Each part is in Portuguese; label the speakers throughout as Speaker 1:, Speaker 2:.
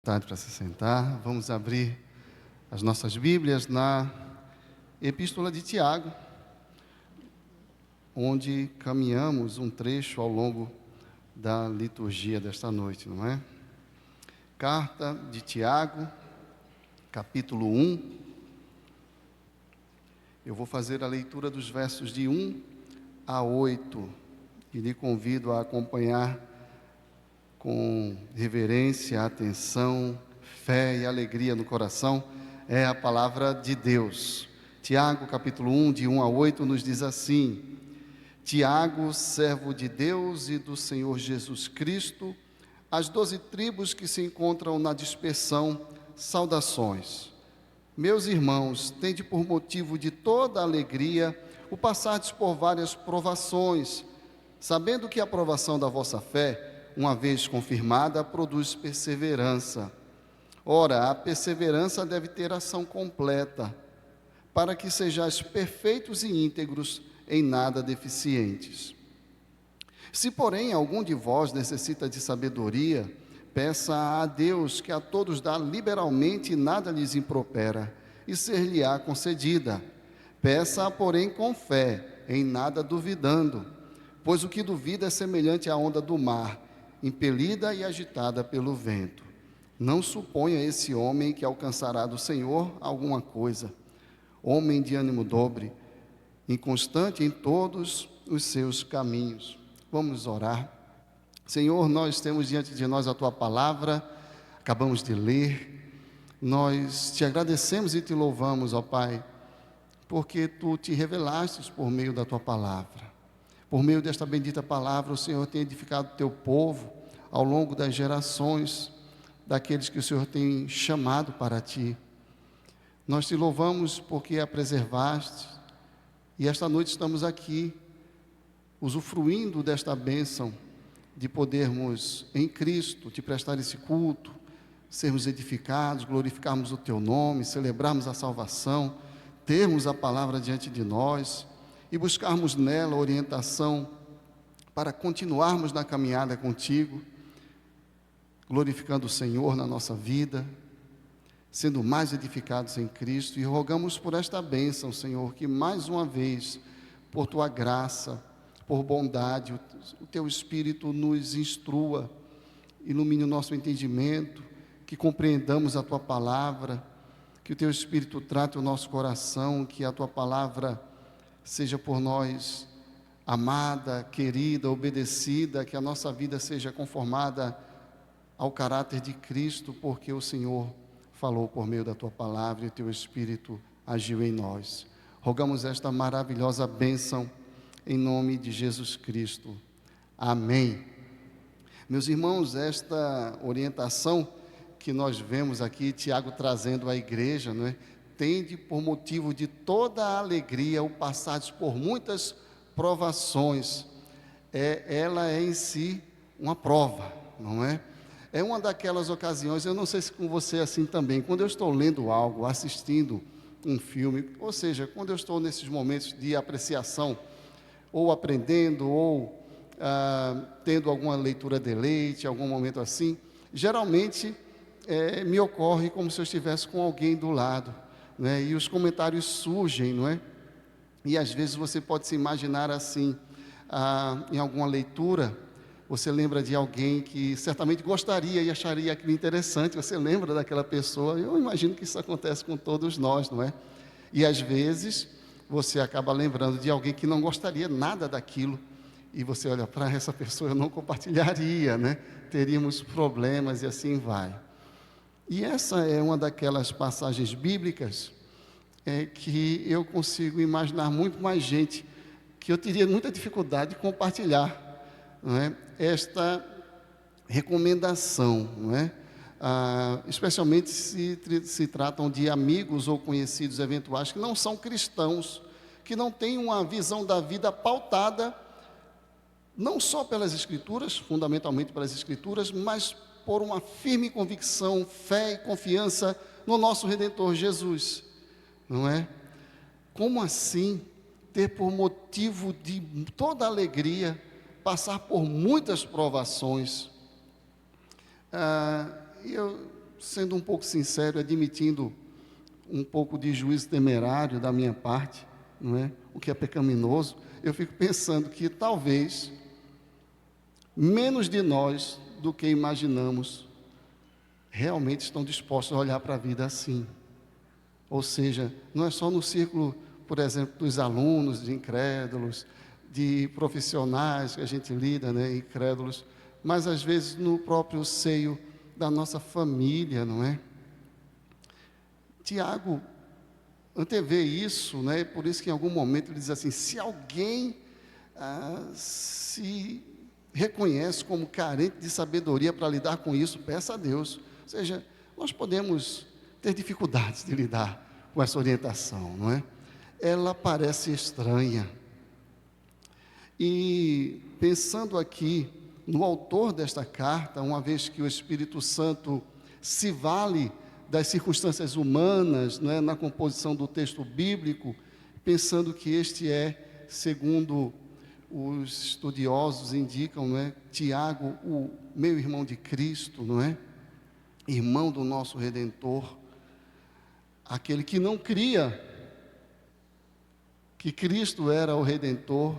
Speaker 1: Tarde para se sentar. Vamos abrir as nossas Bíblias na Epístola de Tiago, onde caminhamos um trecho ao longo da liturgia desta noite, não é? Carta de Tiago, capítulo 1. Eu vou fazer a leitura dos versos de 1 a 8 e lhe convido a acompanhar com reverência, atenção, fé e alegria no coração. É a palavra de Deus. Tiago, capítulo 1, de 1 a 8, nos diz assim: Tiago, servo de Deus e do Senhor Jesus Cristo, às 12 tribos que se encontram na dispersão, saudações. Meus irmãos, tende por motivo de toda alegria o passardes por várias provações, sabendo que a provação da vossa fé, uma vez confirmada, produz perseverança. Ora, a perseverança deve ter ação completa, para que sejais perfeitos e íntegros, em nada deficientes. Se, porém, algum de vós necessita de sabedoria, peça a Deus, que a todos dá liberalmente e nada lhes impropera, e ser-lhe-á concedida. Peça-a, porém, com fé, em nada duvidando, pois o que duvida é semelhante à onda do mar, impelida e agitada pelo vento. Não suponha esse homem que alcançará do Senhor alguma coisa. Homem de ânimo dobre, inconstante em todos os seus caminhos. Vamos orar. Senhor, nós temos diante de nós a Tua palavra, acabamos de ler. Nós te agradecemos e te louvamos, ó Pai, porque Tu te revelastes por meio da Tua palavra. Por meio desta bendita palavra, o Senhor tem edificado o Teu povo ao longo das gerações, daqueles que o Senhor tem chamado para Ti. Nós Te louvamos porque a preservaste, e esta noite estamos aqui, usufruindo desta bênção, de podermos em Cristo Te prestar esse culto, sermos edificados, glorificarmos o Teu nome, celebrarmos a salvação, termos a palavra diante de nós, e buscarmos nela orientação para continuarmos na caminhada contigo, glorificando o Senhor na nossa vida, sendo mais edificados em Cristo, e rogamos por esta bênção, Senhor, que mais uma vez, por Tua graça, por bondade, o Teu Espírito nos instrua, ilumine o nosso entendimento, que compreendamos a Tua palavra, que o Teu Espírito trate o nosso coração, que a Tua palavra seja por nós amada, querida, obedecida, que a nossa vida seja conformada ao caráter de Cristo, porque o Senhor falou por meio da Tua palavra e o Teu Espírito agiu em nós. Rogamos esta maravilhosa bênção em nome de Jesus Cristo. Amém. Meus irmãos, esta orientação que nós vemos aqui, Tiago trazendo à igreja, não é? Tende por motivo de toda a alegria o passardes por muitas provações. Ela é em si uma prova, não é? É uma daquelas ocasiões, eu não sei se com você é assim também, quando eu estou lendo algo, assistindo um filme, ou seja, quando eu estou nesses momentos de apreciação, ou aprendendo, ou tendo alguma leitura de deleite, algum momento assim, geralmente me ocorre como se eu estivesse com alguém do lado, né? E os comentários surgem, não é? E às vezes você pode se imaginar assim, em alguma leitura, você lembra de alguém que certamente gostaria e acharia aquilo interessante, você lembra daquela pessoa. Eu imagino que isso acontece com todos nós, não é? E às vezes você acaba lembrando de alguém que não gostaria nada daquilo, e você olha para essa pessoa, eu não compartilharia, né? Teríamos problemas e assim vai. E essa é uma daquelas passagens bíblicas que eu consigo imaginar muito mais gente, que eu teria muita dificuldade de compartilhar, não é? Esta recomendação, não é? Especialmente se tratam de amigos ou conhecidos eventuais que não são cristãos, que não têm uma visão da vida pautada, não só pelas Escrituras, fundamentalmente pelas Escrituras, mas por uma firme convicção, fé e confiança no nosso Redentor Jesus, não é? Como assim ter por motivo de toda alegria, passar por muitas provações? sendo um pouco sincero, admitindo um pouco de juízo temerário da minha parte, não é? O que é pecaminoso, eu fico pensando que talvez menos de nós do que imaginamos realmente estão dispostos a olhar para a vida assim. Ou seja, não é só no círculo, por exemplo, dos alunos, de incrédulos, de profissionais que a gente lida, né, incrédulos, mas às vezes no próprio seio da nossa família, não é? Tiago antevê isso, né? Por isso que em algum momento ele diz assim: se alguém se reconhece como carente de sabedoria para lidar com isso, peça a Deus. Ou seja, nós podemos ter dificuldades de lidar com essa orientação, não é? Ela parece estranha. E pensando aqui no autor desta carta, uma vez que o Espírito Santo se vale das circunstâncias humanas, não é, na composição do texto bíblico, pensando que este é, segundo os estudiosos indicam, não é, Tiago, o meu irmão de Cristo, não é? Irmão do nosso Redentor, aquele que não cria que Cristo era o Redentor,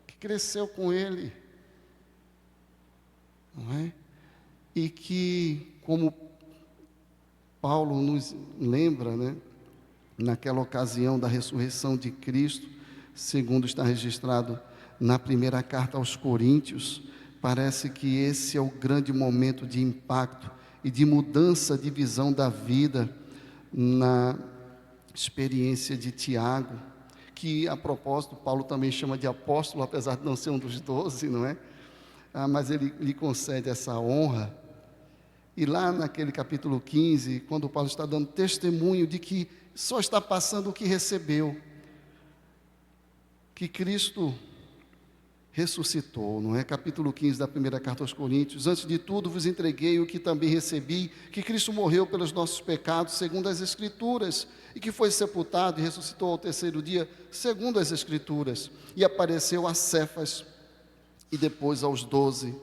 Speaker 1: que cresceu com Ele, não é? E que, como Paulo nos lembra, né, naquela ocasião da ressurreição de Cristo, segundo está registrado na primeira carta aos Coríntios, parece que esse é o grande momento de impacto e de mudança de visão da vida na experiência de Tiago, que a propósito Paulo também chama de apóstolo, apesar de não ser um dos 12, não é? Mas ele lhe concede essa honra. E lá naquele capítulo 15, quando Paulo está dando testemunho de que só está passando o que recebeu, que Cristo ressuscitou, não é? Capítulo 15 da primeira carta aos Coríntios: antes de tudo vos entreguei o que também recebi, que Cristo morreu pelos nossos pecados, segundo as Escrituras, e que foi sepultado e ressuscitou ao terceiro dia, segundo as Escrituras, e apareceu a Cefas, e depois aos 12.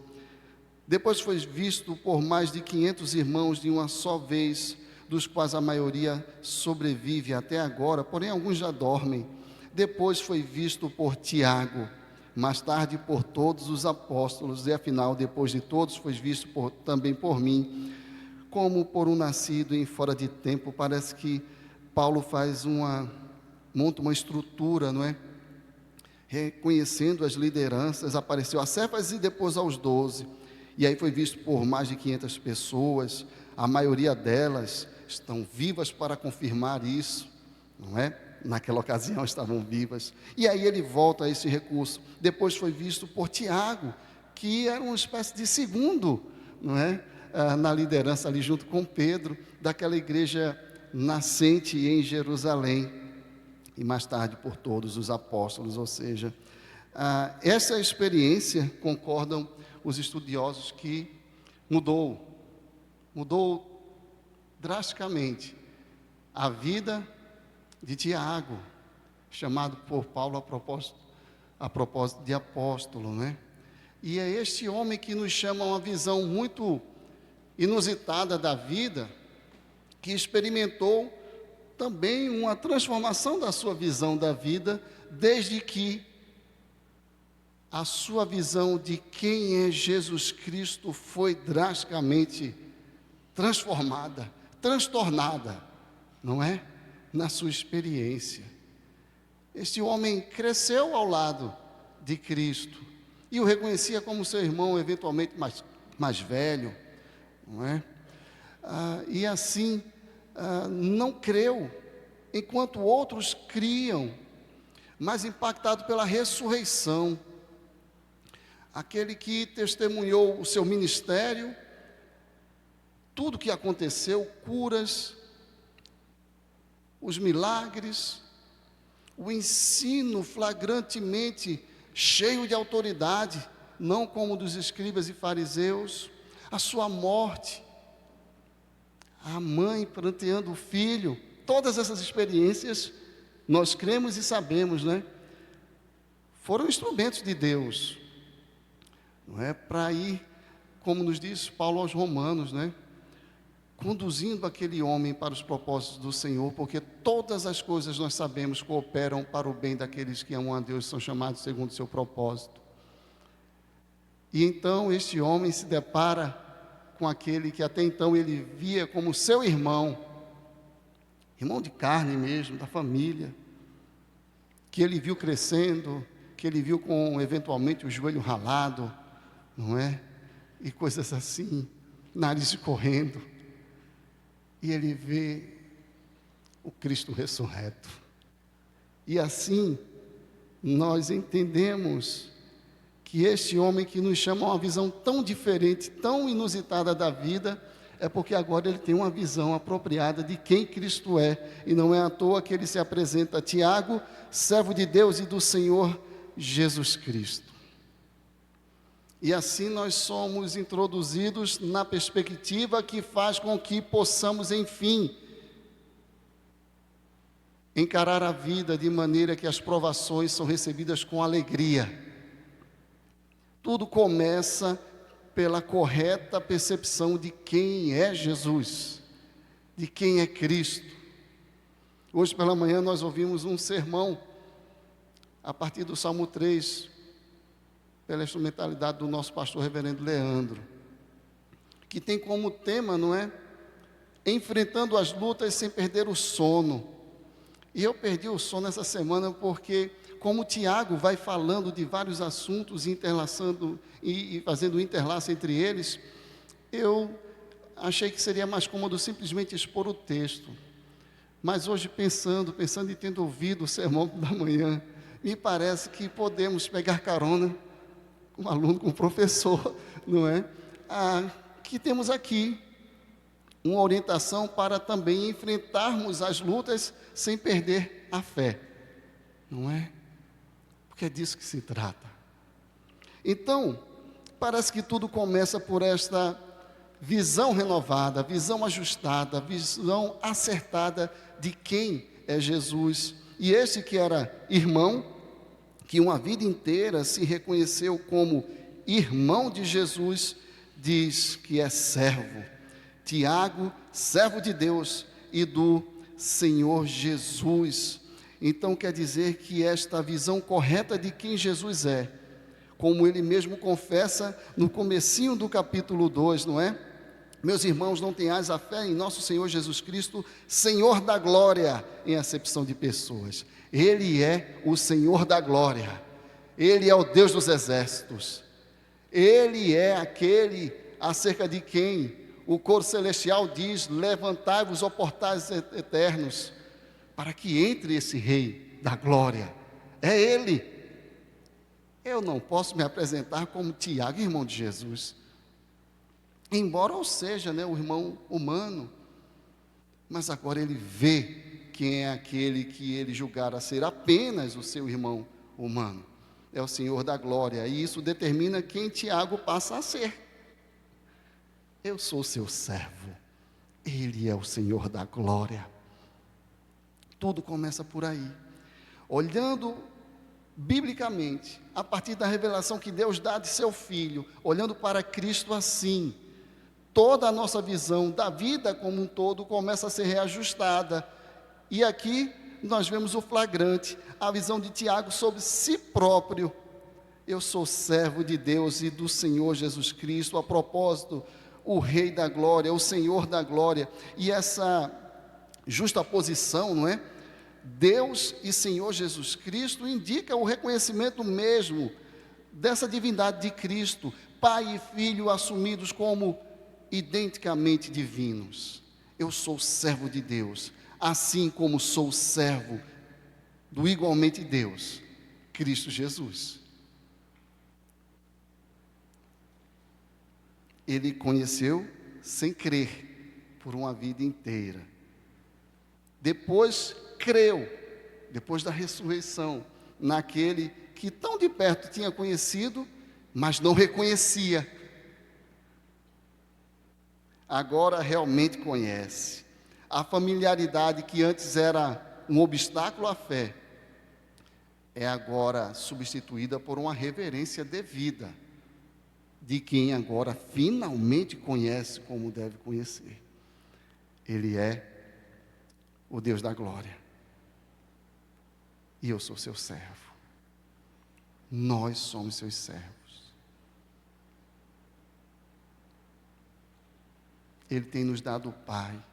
Speaker 1: Depois foi visto por mais de 500 irmãos de uma só vez, dos quais a maioria sobrevive até agora, porém alguns já dormem. Depois foi visto por Tiago, mais tarde por todos os apóstolos, e afinal, depois de todos, foi visto também por mim, como por um nascido em fora de tempo. Parece que Paulo monta uma estrutura, não é? Reconhecendo as lideranças, apareceu a Cefas e depois aos 12. E aí foi visto por mais de 500 pessoas, a maioria delas estão vivas para confirmar isso, não é? Naquela ocasião estavam vivas. E aí ele volta a esse recurso. Depois foi visto por Tiago, que era uma espécie de segundo, não é? Na liderança ali junto com Pedro, daquela igreja nascente em Jerusalém. E mais tarde por todos os apóstolos, ou seja, essa experiência, concordam os estudiosos, que mudou drasticamente a vida de Tiago, chamado por Paulo a propósito de apóstolo, né? E é este homem que nos chama uma visão muito inusitada da vida, que experimentou também uma transformação da sua visão da vida, desde que a sua visão de quem é Jesus Cristo foi drasticamente transformada, transtornada, não é? Na sua experiência. Este homem cresceu ao lado de Cristo e o reconhecia como seu irmão, eventualmente mais velho, não é? E assim, não creu, enquanto outros criam, mas impactado pela ressurreição. Aquele que testemunhou o seu ministério, tudo o que aconteceu, curas, os milagres, o ensino flagrantemente cheio de autoridade, não como dos escribas e fariseus, a sua morte, a mãe pranteando o filho, todas essas experiências, nós cremos e sabemos, né? Foram instrumentos de Deus, não é? Para ir, como nos diz Paulo aos Romanos, né? conduzindo aquele homem para os propósitos do Senhor, porque todas as coisas nós sabemos cooperam para o bem daqueles que amam a Deus e são chamados segundo o seu propósito. E então este homem se depara com aquele que até então ele via como seu irmão de carne mesmo, da família, que ele viu crescendo, que ele viu com eventualmente o joelho ralado, não é? E coisas assim, nariz correndo. E ele vê o Cristo ressurreto. E assim, nós entendemos que este homem que nos chama a uma visão tão diferente, tão inusitada da vida, é porque agora ele tem uma visão apropriada de quem Cristo é. E não é à toa que ele se apresenta a Tiago, servo de Deus e do Senhor Jesus Cristo. E assim nós somos introduzidos na perspectiva que faz com que possamos, enfim, encarar a vida de maneira que as provações são recebidas com alegria. Tudo começa pela correta percepção de quem é Jesus, de quem é Cristo. Hoje pela manhã nós ouvimos um sermão, a partir do Salmo 3, pela instrumentalidade do nosso pastor reverendo Leandro, que tem como tema, não é? Enfrentando as lutas sem perder o sono. E eu perdi o sono essa semana porque, como Tiago vai falando de vários assuntos, interlaçando e fazendo um interlaço entre eles, eu achei que seria mais cômodo simplesmente expor o texto. Mas hoje pensando e tendo ouvido o sermão da manhã, me parece que podemos pegar carona com um aluno, com um professor, não é? Que temos aqui uma orientação para também enfrentarmos as lutas sem perder a fé, não é? Porque é disso que se trata. Então, parece que tudo começa por esta visão renovada, visão ajustada, visão acertada de quem é Jesus. E esse que era irmão, que uma vida inteira se reconheceu como irmão de Jesus, diz que é servo. Tiago, servo de Deus e do Senhor Jesus. Então quer dizer que esta visão correta de quem Jesus é, como ele mesmo confessa no comecinho do capítulo 2, não é? Meus irmãos, não tenhais a fé em nosso Senhor Jesus Cristo, Senhor da glória, em acepção de pessoas. Ele é o Senhor da glória. Ele é o Deus dos exércitos. Ele é aquele acerca de quem o coro celestial diz: levantai-vos, ó portais eternos, para que entre esse Rei da glória. É Ele. Eu não posso me apresentar como Tiago, irmão de Jesus, embora eu seja, o irmão humano, mas agora ele vê quem é aquele que ele julgara ser apenas o seu irmão humano. É o Senhor da glória, e isso determina quem Tiago passa a ser. Eu sou seu servo, ele é o Senhor da glória. Tudo começa por aí, olhando biblicamente, a partir da revelação que Deus dá de seu Filho, olhando para Cristo assim, toda a nossa visão da vida como um todo começa a ser reajustada. E aqui nós vemos o flagrante, a visão de Tiago sobre si próprio. Eu sou servo de Deus e do Senhor Jesus Cristo, a propósito, o Rei da glória, o Senhor da glória. E essa justaposição, não é? Deus e Senhor Jesus Cristo indica o reconhecimento mesmo dessa divindade de Cristo, Pai e Filho assumidos como identicamente divinos. Eu sou servo de Deus, assim como sou servo do igualmente Deus, Cristo Jesus. Ele conheceu sem crer por uma vida inteira. Depois creu, depois da ressurreição, naquele que tão de perto tinha conhecido, mas não reconhecia. Agora realmente conhece. A familiaridade que antes era um obstáculo à fé, é agora substituída por uma reverência devida, de quem agora finalmente conhece como deve conhecer. Ele é o Deus da glória. E eu sou seu servo. Nós somos seus servos. Ele tem nos dado o Pai.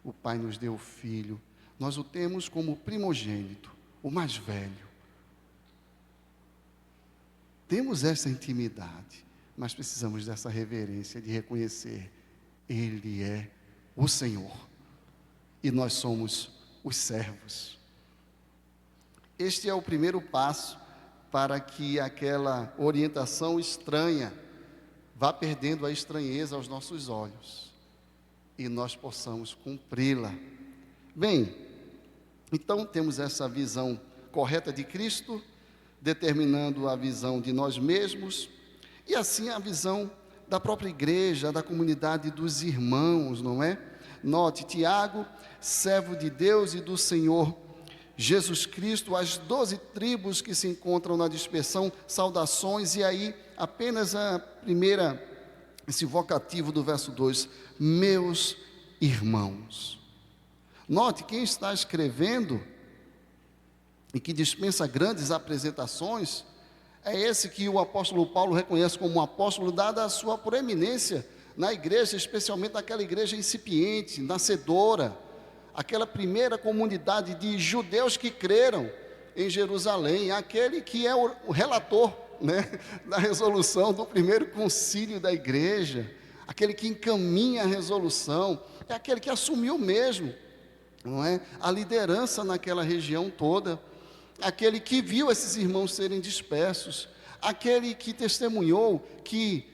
Speaker 1: O Pai nos deu o Filho. Nós o temos como primogênito, o mais velho. Temos essa intimidade, mas precisamos dessa reverência de reconhecer: Ele é o Senhor e nós somos os servos. Este é o primeiro passo para que aquela orientação estranha vá perdendo a estranheza aos nossos olhos e nós possamos cumpri-la. Bem, então temos essa visão correta de Cristo, determinando a visão de nós mesmos, e assim a visão da própria igreja, da comunidade dos irmãos, não é? Note, Tiago, servo de Deus e do Senhor Jesus Cristo, as 12 tribos que se encontram na dispersão, saudações, e aí apenas a primeira, esse vocativo do verso 2, meus irmãos. Note, quem está escrevendo e que dispensa grandes apresentações, é esse que o apóstolo Paulo reconhece como um apóstolo, dada a sua proeminência na igreja, especialmente naquela igreja incipiente, nascedora, aquela primeira comunidade de judeus que creram em Jerusalém, aquele que é o relator, né, da resolução do primeiro concílio da igreja, aquele que encaminha a resolução, é aquele que assumiu mesmo, não é, a liderança naquela região toda, aquele que viu esses irmãos serem dispersos, aquele que testemunhou que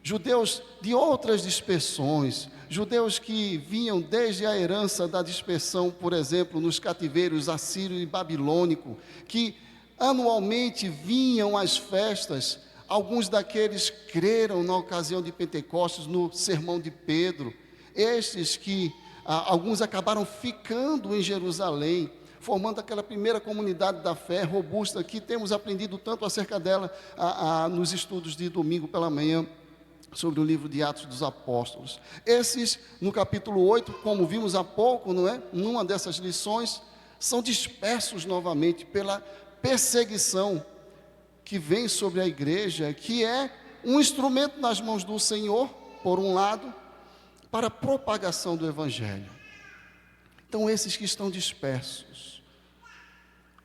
Speaker 1: judeus de outras dispersões, judeus que vinham desde a herança da dispersão, por exemplo, nos cativeiros assírio e babilônico, que anualmente vinham às festas, alguns daqueles creram na ocasião de Pentecostes, no sermão de Pedro, estes que alguns acabaram ficando em Jerusalém, formando aquela primeira comunidade da fé robusta, que temos aprendido tanto acerca dela nos estudos de domingo pela manhã, sobre o livro de Atos dos Apóstolos. Esses, no capítulo 8, como vimos há pouco, não é? Numa dessas lições, são dispersos novamente pela perseguição que vem sobre a igreja, que é um instrumento nas mãos do Senhor, por um lado, para a propagação do Evangelho. Então, esses que estão dispersos,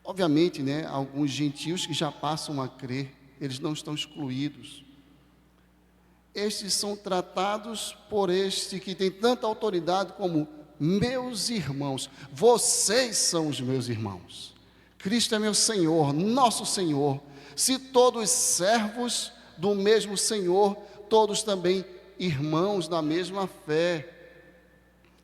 Speaker 1: obviamente, né, alguns gentios que já passam a crer, eles não estão excluídos. Estes são tratados por este que tem tanta autoridade como meus irmãos. Vocês são os meus irmãos. Cristo é meu Senhor, nosso Senhor. Se todos servos do mesmo Senhor, todos também irmãos da mesma fé.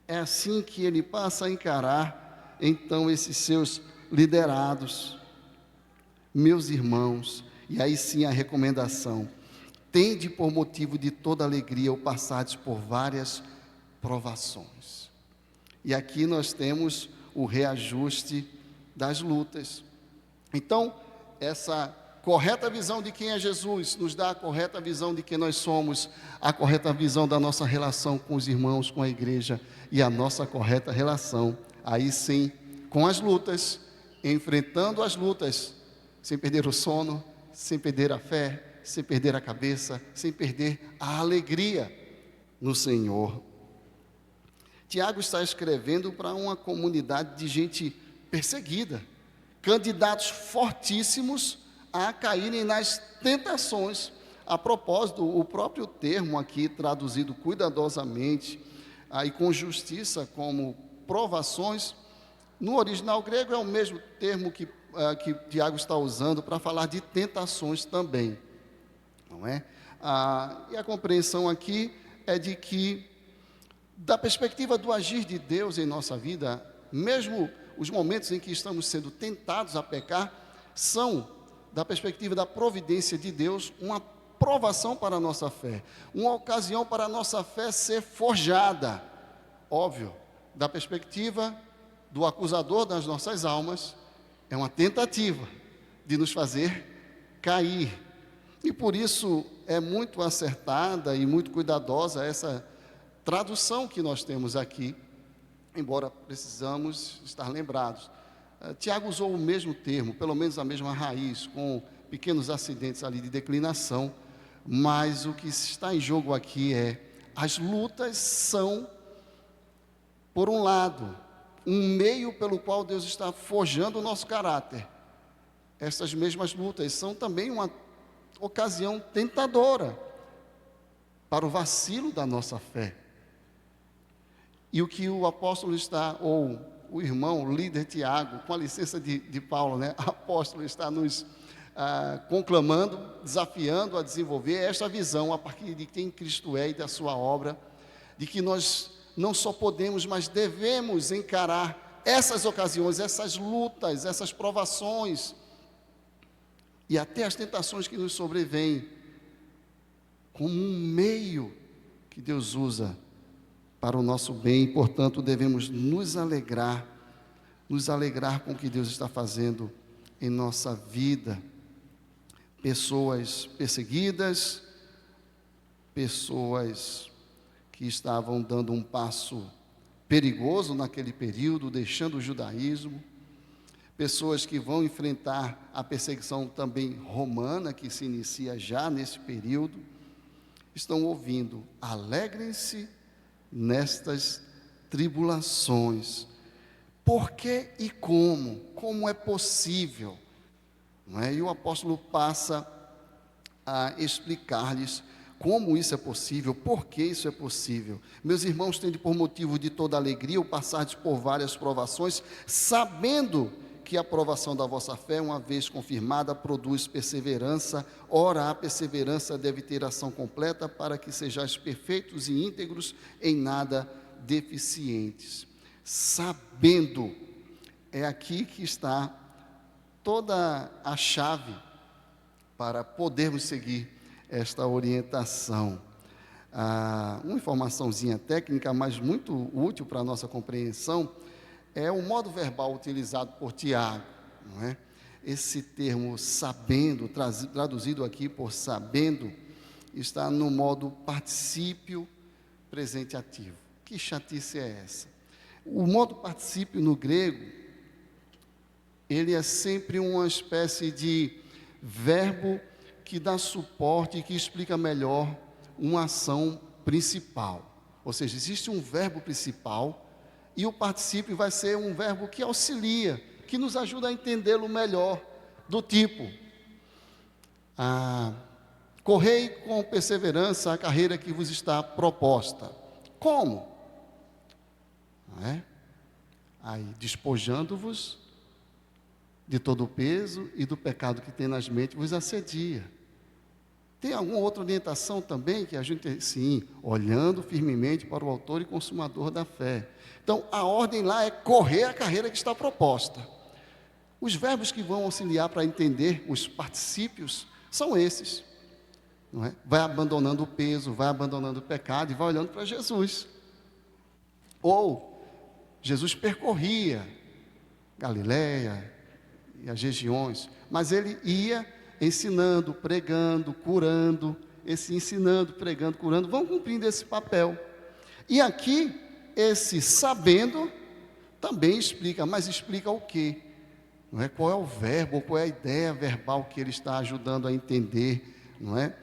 Speaker 1: É assim que ele passa a encarar, então, esses seus liderados. Meus irmãos, e aí sim a recomendação: tende por motivo de toda alegria o passardes por várias provações. E aqui nós temos o reajuste das lutas. Então, essa correta visão de quem é Jesus nos dá a correta visão de quem nós somos, a correta visão da nossa relação com os irmãos, com a igreja, e a nossa correta relação, aí sim, com as lutas, enfrentando as lutas, sem perder o sono, sem perder a fé, sem perder a cabeça, sem perder a alegria no Senhor. Tiago está escrevendo para uma comunidade de gente perseguida, candidatos fortíssimos a caírem nas tentações. A propósito, o próprio termo aqui, traduzido cuidadosamente, e com justiça como provações, no original grego é o mesmo termo que Tiago está usando para falar de tentações também. Não é? E a compreensão aqui é de que, da perspectiva do agir de Deus em nossa vida, mesmo os momentos em que estamos sendo tentados a pecar, são, da perspectiva da providência de Deus, uma provação para a nossa fé, uma ocasião para a nossa fé ser forjada. Óbvio, da perspectiva do acusador das nossas almas, é uma tentativa de nos fazer cair. E por isso é muito acertada e muito cuidadosa essa tradução que nós temos aqui, embora precisamos estar lembrados. Tiago usou o mesmo termo, pelo menos a mesma raiz, com pequenos acidentes ali de declinação, mas o que está em jogo aqui é: as lutas são, por um lado, um meio pelo qual Deus está forjando o nosso caráter. Essas mesmas lutas são também uma ocasião tentadora para o vacilo da nossa fé. E o que o apóstolo está, ou o irmão, o líder Tiago, com a licença de Paulo, apóstolo, está nos conclamando, desafiando a desenvolver esta visão a partir de quem Cristo é e da sua obra, de que nós não só podemos, mas devemos encarar essas ocasiões, essas lutas, essas provações e até as tentações que nos sobrevêm como um meio que Deus usa para o nosso bem, e, portanto, devemos nos alegrar com o que Deus está fazendo em nossa vida. Pessoas perseguidas, pessoas que estavam dando um passo perigoso naquele período, deixando o judaísmo, pessoas que vão enfrentar a perseguição também romana, que se inicia já nesse período, estão ouvindo: alegrem-se nestas tribulações. Por que e como? Como é possível? Não é? E o apóstolo passa a explicar-lhes como isso é possível, por que isso é possível. Meus irmãos, tende por motivo de toda alegria o passardes por várias provações, sabendo que a provação da vossa fé, uma vez confirmada, produz perseverança. Ora, a perseverança deve ter ação completa, para que sejais perfeitos e íntegros, em nada deficientes. Sabendo, é aqui que está toda a chave para podermos seguir esta orientação. Uma informaçãozinha técnica, mas muito útil para a nossa compreensão, é o modo verbal utilizado por Tiago, não é? Esse termo sabendo, traduzido aqui por sabendo, está no modo particípio presente ativo. Que chatice é essa? O modo particípio no grego, ele é sempre uma espécie de verbo que dá suporte e que explica melhor uma ação principal. Ou seja, existe um verbo principal e o particípio vai ser um verbo que auxilia, que nos ajuda a entendê-lo melhor, do tipo: correi com perseverança a carreira que vos está proposta. Como? Não é? Aí, despojando-vos de todo o peso e do pecado que tem nas mentes vos assedia. Tem alguma outra orientação também que a gente, sim, olhando firmemente para o autor e consumador da fé. Então, a ordem lá é correr a carreira que está proposta. Os verbos que vão auxiliar para entender os particípios são esses, não é? Vai abandonando o peso, vai abandonando o pecado e vai olhando para Jesus. Ou, Jesus percorria Galileia e as regiões, mas ele ia ensinando, pregando, curando. Esse ensinando, pregando, curando, vão cumprindo esse papel. E aqui, esse sabendo também explica, mas explica o quê? Não é? Qual é o verbo, qual é a ideia verbal que ele está ajudando a entender, não é?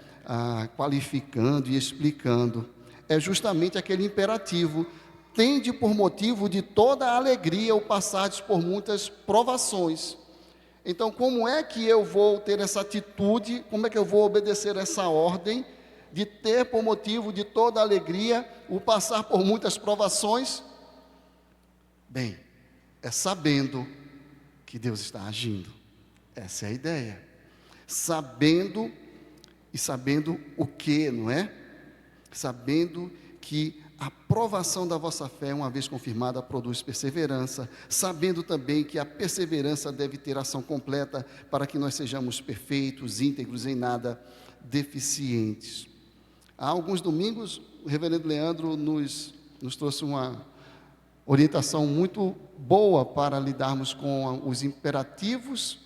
Speaker 1: Qualificando e explicando. É justamente aquele imperativo: tende por motivo de toda a alegria o passardes por muitas provações. Então, como é que eu vou ter essa atitude, como é que eu vou obedecer essa ordem de ter por motivo de toda a alegria o passar por muitas provações? Bem, é sabendo que Deus está agindo. Essa é a ideia. Sabendo, e sabendo o que, não é? Sabendo que a provação da vossa fé, uma vez confirmada, produz perseverança, sabendo também que a perseverança deve ter ação completa, para que nós sejamos perfeitos, íntegros, em nada deficientes. Há alguns domingos, o reverendo Leandro nos trouxe uma orientação muito boa para lidarmos com os imperativos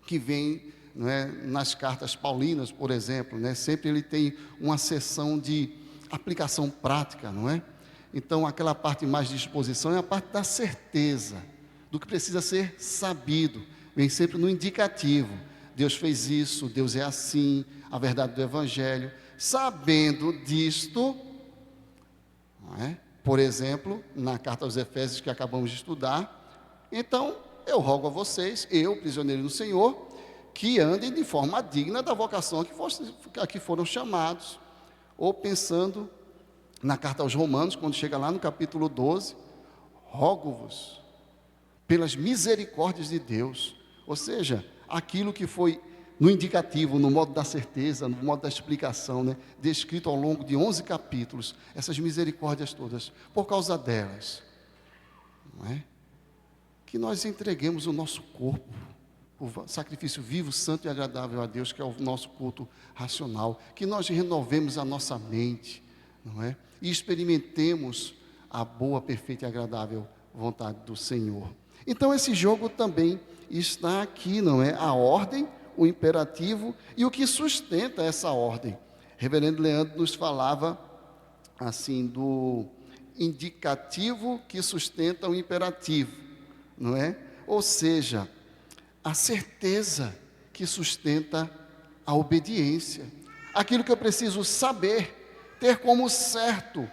Speaker 1: que vêm, não é, nas cartas paulinas, por exemplo, né? Sempre ele tem uma seção de aplicação prática, não é? Então, aquela parte mais de exposição é a parte da certeza, do que precisa ser sabido. Vem sempre no indicativo. Deus fez isso, Deus é assim, a verdade do Evangelho. Sabendo disto, não é? Por exemplo, na carta aos Efésios que acabamos de estudar, então eu rogo a vocês, eu, prisioneiro do Senhor, que andem de forma digna da vocação a que foram chamados. Ou pensando na carta aos Romanos, quando chega lá no capítulo 12, rogo-vos pelas misericórdias de Deus, ou seja, aquilo que foi no indicativo, no modo da certeza, no modo da explicação, né, descrito ao longo de 11 capítulos, essas misericórdias todas, por causa delas, não é? Que nós entreguemos o nosso corpo, o sacrifício vivo, santo e agradável a Deus, que é o nosso culto racional, que nós renovemos a nossa mente, não é? E experimentemos a boa, perfeita e agradável vontade do Senhor. Então esse jogo também está aqui, não é? A ordem, o imperativo e o que sustenta essa ordem. Reverendo Leandro nos falava assim do indicativo que sustenta o imperativo, não é? Ou seja, a certeza que sustenta a obediência. Aquilo que eu preciso saber, ter como certo,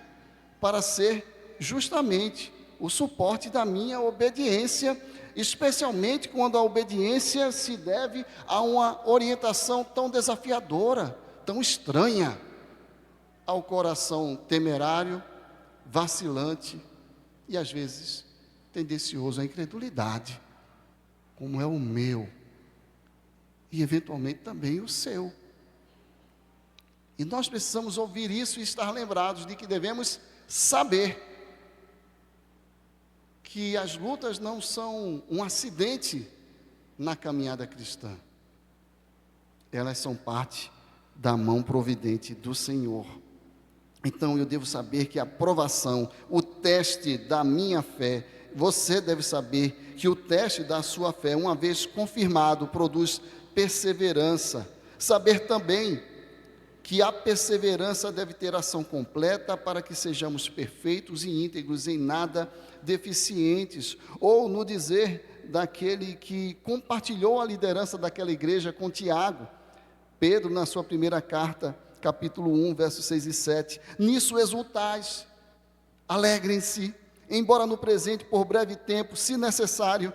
Speaker 1: para ser justamente o suporte da minha obediência, especialmente quando a obediência se deve a uma orientação tão desafiadora, tão estranha ao coração temerário, vacilante e às vezes tendencioso à incredulidade, como é o meu e eventualmente também o seu. E nós precisamos ouvir isso e estar lembrados de que devemos saber que as lutas não são um acidente na caminhada cristã. Elas são parte da mão providente do Senhor. Então eu devo saber que a provação, o teste da minha fé, você deve saber que o teste da sua fé, uma vez confirmado, produz perseverança. Saber também que a perseverança deve ter ação completa para que sejamos perfeitos e íntegros, em nada deficientes. Ou no dizer daquele que compartilhou a liderança daquela igreja com Tiago, Pedro, na sua primeira carta, capítulo 1, versos 6 e 7, nisso exultais, alegrem-se, embora no presente, por breve tempo, se necessário,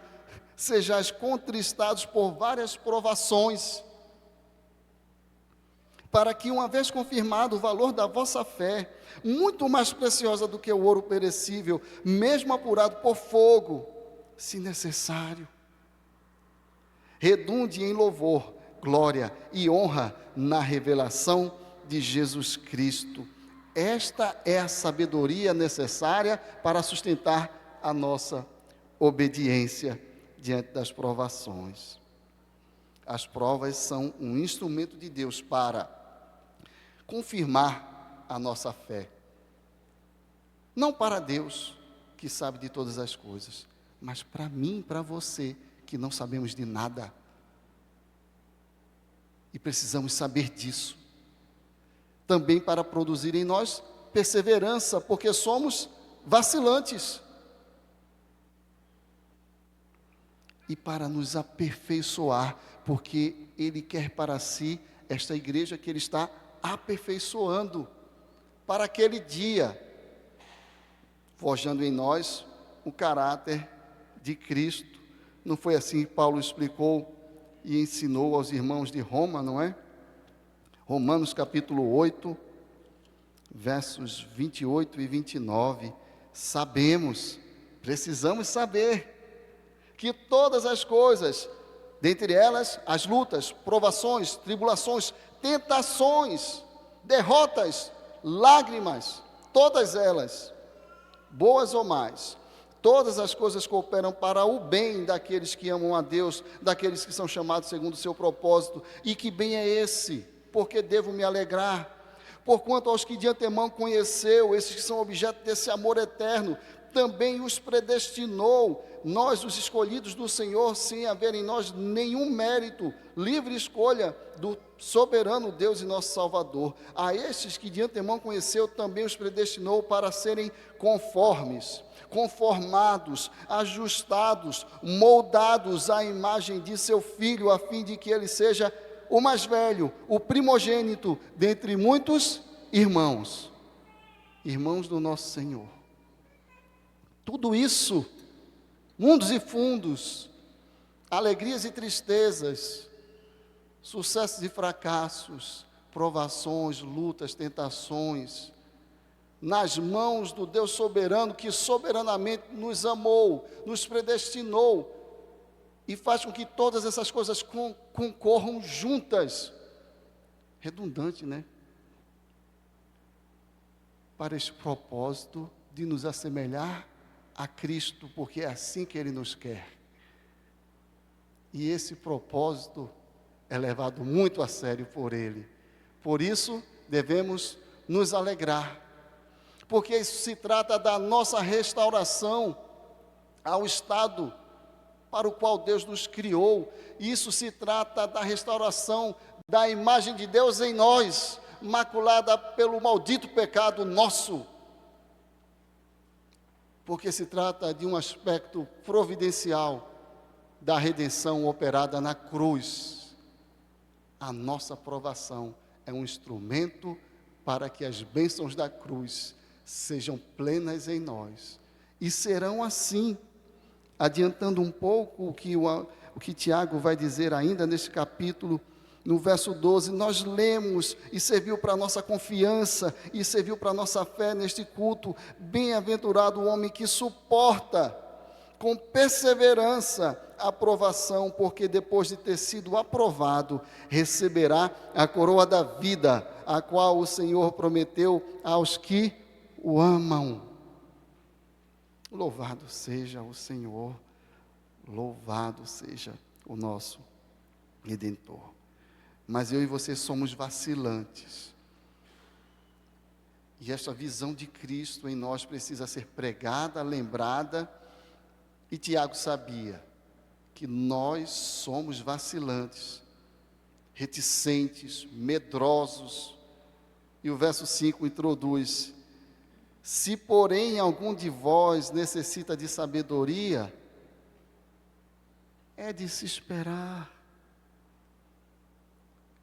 Speaker 1: sejais contristados por várias provações, para que, uma vez confirmado o valor da vossa fé, muito mais preciosa do que o ouro perecível, mesmo apurado por fogo, se necessário, redunde em louvor, glória e honra na revelação de Jesus Cristo. Esta é a sabedoria necessária para sustentar a nossa obediência diante das provações. As provas são um instrumento de Deus para confirmar a nossa fé. Não para Deus, que sabe de todas as coisas, mas para mim e para você, que não sabemos de nada. E precisamos saber disso. Também para produzir em nós perseverança, porque somos vacilantes. E para nos aperfeiçoar, porque Ele quer para si esta igreja que Ele está aperfeiçoando para aquele dia, forjando em nós o caráter de Cristo. Não foi assim que Paulo explicou e ensinou aos irmãos de Roma, não é? Romanos capítulo 8, versos 28 e 29, sabemos, precisamos saber, que todas as coisas, dentre elas as lutas, provações, tribulações, tentações, derrotas, lágrimas, todas elas, boas ou más, todas as coisas cooperam para o bem daqueles que amam a Deus, daqueles que são chamados segundo o seu propósito. E que bem é esse? Porque devo me alegrar, porquanto aos que de antemão conheceu, esses que são objeto desse amor eterno, também os predestinou, nós os escolhidos do Senhor, sem haver em nós nenhum mérito, livre escolha do soberano Deus e nosso Salvador. A estes que de antemão conheceu, também os predestinou para serem conformes, conformados, ajustados, moldados à imagem de seu Filho, a fim de que ele seja o mais velho, o primogênito dentre muitos irmãos, irmãos do nosso Senhor. Tudo isso, mundos e fundos, alegrias e tristezas, sucessos e fracassos, provações, lutas, tentações, nas mãos do Deus soberano, que soberanamente nos amou, nos predestinou, e faz com que todas essas coisas concorram juntas. Redundante, né? Para esse propósito de nos assemelhar a Cristo, porque é assim que Ele nos quer. E esse propósito é levado muito a sério por Ele. Por isso, devemos nos alegrar, porque isso se trata da nossa restauração ao estado para o qual Deus nos criou. Isso se trata da restauração da imagem de Deus em nós, maculada pelo maldito pecado nosso. Porque se trata de um aspecto providencial da redenção operada na cruz. A nossa provação é um instrumento para que as bênçãos da cruz sejam plenas em nós. E serão assim, adiantando um pouco o que Tiago vai dizer ainda nesse capítulo, no verso 12, nós lemos, e serviu para a nossa confiança, e serviu para a nossa fé neste culto: bem-aventurado o homem que suporta com perseverança a provação, porque depois de ter sido aprovado, receberá a coroa da vida, a qual o Senhor prometeu aos que o amam. Louvado seja o Senhor, louvado seja o nosso Redentor. Mas eu e você somos vacilantes. E esta visão de Cristo em nós precisa ser pregada, lembrada. E Tiago sabia que nós somos vacilantes, reticentes, medrosos. E o verso 5 introduz: se porém algum de vós necessita de sabedoria, é de se esperar.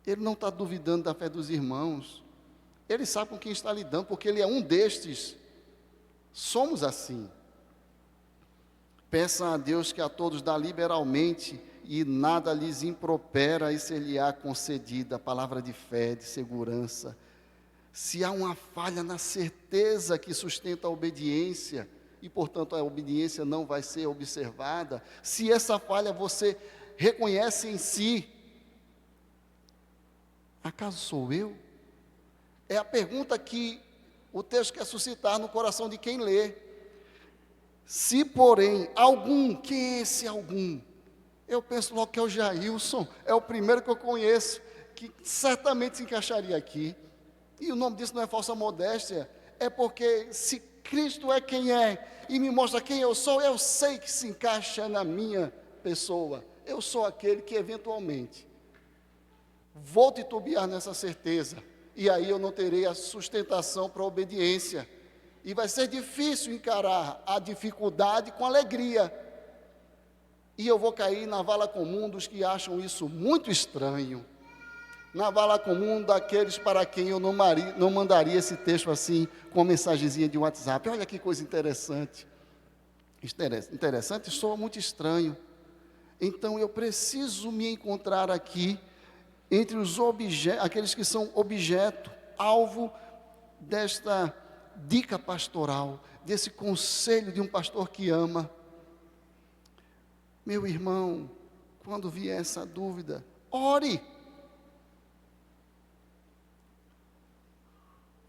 Speaker 1: Ele não está duvidando da fé dos irmãos. Ele sabe com quem está lidando, porque ele é um destes. Somos assim. Peçam a Deus que a todos dá liberalmente, e nada lhes impropera, e ser-lhe-á concedida. A palavra de fé, de segurança. Se há uma falha na certeza que sustenta a obediência, e portanto a obediência não vai ser observada, se essa falha você reconhece em si, acaso sou eu? É a pergunta que o texto quer suscitar no coração de quem lê. Se porém algum, quem é esse algum? Eu penso logo que é o Jailson, é o primeiro que eu conheço, que certamente se encaixaria aqui. E o nome disso não é falsa modéstia, é porque se Cristo é quem é, e me mostra quem eu sou, eu sei que se encaixa na minha pessoa. Eu sou aquele que eventualmente vou titubear nessa certeza, e aí eu não terei a sustentação para a obediência, e vai ser difícil encarar a dificuldade com alegria, e eu vou cair na vala comum dos que acham isso muito estranho, na vala comum daqueles para quem eu não mandaria esse texto assim, com uma mensagenzinha de WhatsApp. Olha que coisa interessante. Interessante, soa muito estranho. Então eu preciso me encontrar aqui, entre os aqueles que são objeto, alvo desta dica pastoral, desse conselho de um pastor que ama. Meu irmão, quando vier essa dúvida, ore.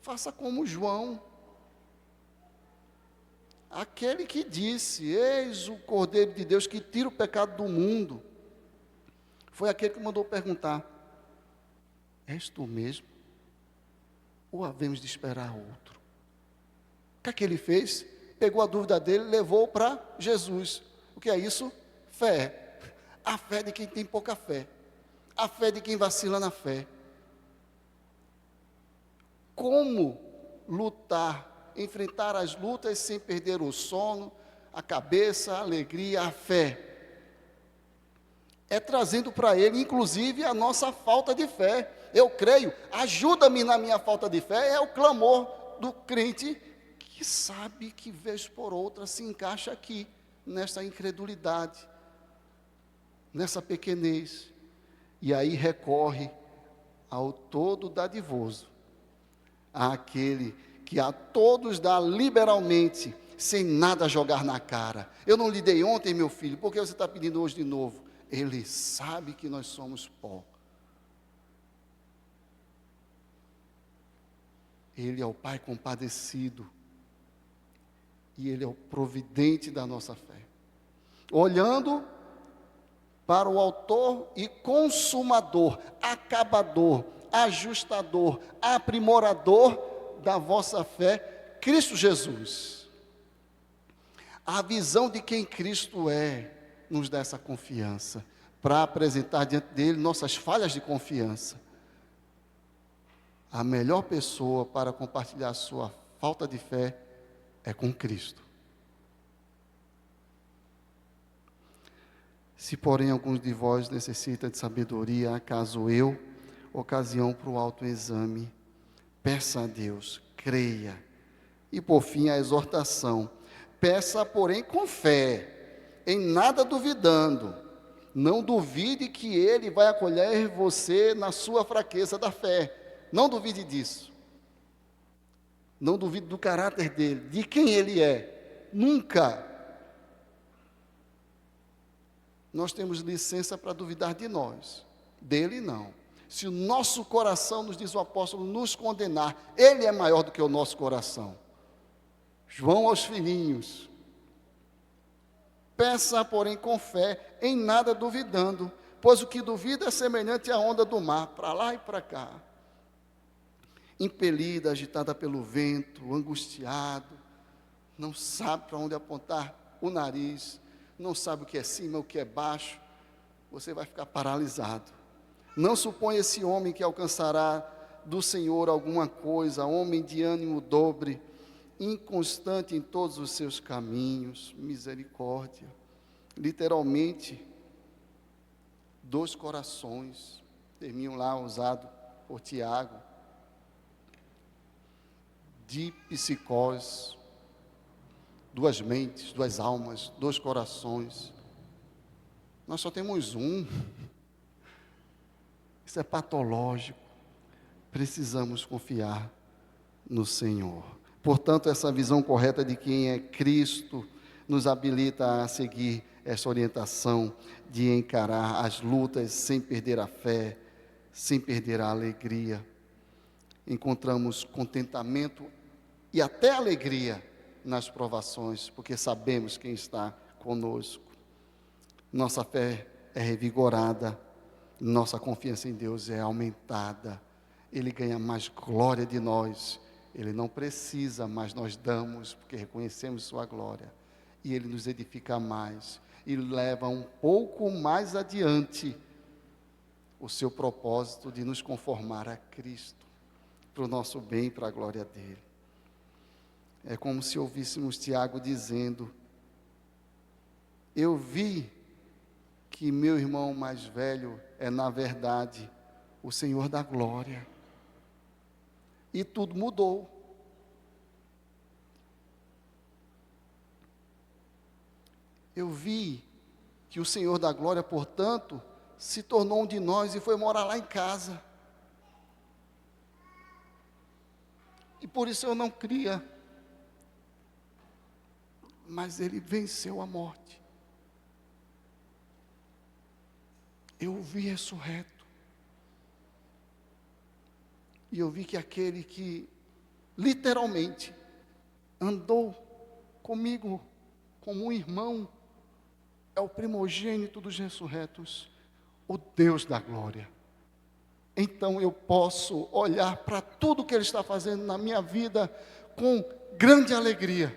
Speaker 1: Faça como João, aquele que disse: eis o Cordeiro de Deus que tira o pecado do mundo. Foi aquele que mandou perguntar: és tu mesmo? Ou havemos de esperar outro? O que é que ele fez? pegou a dúvida dele e levou para Jesus. O que é isso? Fé. A fé de quem tem pouca fé. A fé de quem vacila na fé. Como lutar, enfrentar as lutas sem perder o sono, a cabeça, a alegria, a fé? É trazendo para ele, inclusive, a nossa falta de fé. Eu creio, ajuda-me na minha falta de fé, é o clamor do crente que sabe que, vez por outra, se encaixa aqui, nessa incredulidade, nessa pequenez, e aí recorre ao todo dadivoso, àquele que a todos dá liberalmente, sem nada jogar na cara. Eu não lhe dei ontem, meu filho, por que você está pedindo hoje de novo? Ele sabe que nós somos pó. Ele é o Pai compadecido. E Ele é o providente da nossa fé. Olhando para o autor e consumador, acabador, ajustador, aprimorador da vossa fé, Cristo Jesus. A visão de quem Cristo é, nos dá essa confiança, para apresentar diante dele nossas falhas de confiança. A melhor pessoa para compartilhar a sua falta de fé é com Cristo. Se, porém, alguns de vós necessitam de sabedoria, acaso eu, ocasião para o autoexame, peça a Deus, creia. E, por fim, a exortação, peça, porém, com fé, em nada duvidando. Não duvide que Ele vai acolher você na sua fraqueza da fé. Não duvide disso. Não duvide do caráter dele, de quem Ele é. Nunca. Nós temos licença para duvidar de nós. Dele não. Se o nosso coração, nos diz o apóstolo, nos condenar, Ele é maior do que o nosso coração. João aos filhinhos. Peça, porém, com fé, em nada duvidando, pois o que duvida é semelhante à onda do mar, para lá e para cá. Impelida, agitada pelo vento, angustiado, não sabe para onde apontar o nariz, não sabe o que é cima, o que é baixo, você vai ficar paralisado. Não supõe esse homem que alcançará do Senhor alguma coisa, homem de ânimo dobre, inconstante em todos os seus caminhos, misericórdia. Literalmente, dois corações, terminam lá usado por Tiago, de psicose, duas mentes, duas almas, dois corações. Nós só temos um. Isso é patológico. Precisamos confiar no Senhor. Portanto, essa visão correta de quem é Cristo nos habilita a seguir essa orientação de encarar as lutas sem perder a fé, sem perder a alegria. Encontramos contentamento e até alegria nas provações, porque sabemos quem está conosco. Nossa fé é revigorada, nossa confiança em Deus é aumentada. Ele ganha mais glória de nós. Ele não precisa, mas nós damos, porque reconhecemos sua glória. E Ele nos edifica mais. E leva um pouco mais adiante o seu propósito de nos conformar a Cristo, para o nosso bem e para a glória dEle. É como se ouvíssemos Tiago dizendo: eu vi que meu irmão mais velho é, na verdade, o Senhor da glória. E tudo mudou. Eu vi que o Senhor da glória, portanto, se tornou um de nós e foi morar lá em casa. E por isso eu não cria. Mas Ele venceu a morte. Eu o vi ressurreto. E eu vi que aquele que, literalmente, andou comigo como um irmão, é o primogênito dos ressurretos, o Deus da glória. Então eu posso olhar para tudo que Ele está fazendo na minha vida com grande alegria,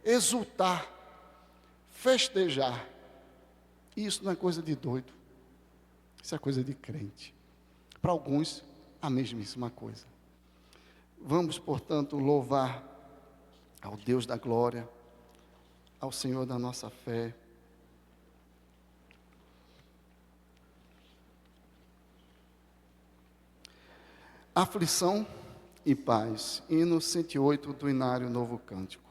Speaker 1: exultar, festejar. Isso não é coisa de doido, isso é coisa de crente. Para alguns, a mesmíssima coisa. Vamos, portanto, louvar ao Deus da glória, ao Senhor da nossa fé. Aflição e paz. Hino 108 do Inário Novo Cântico.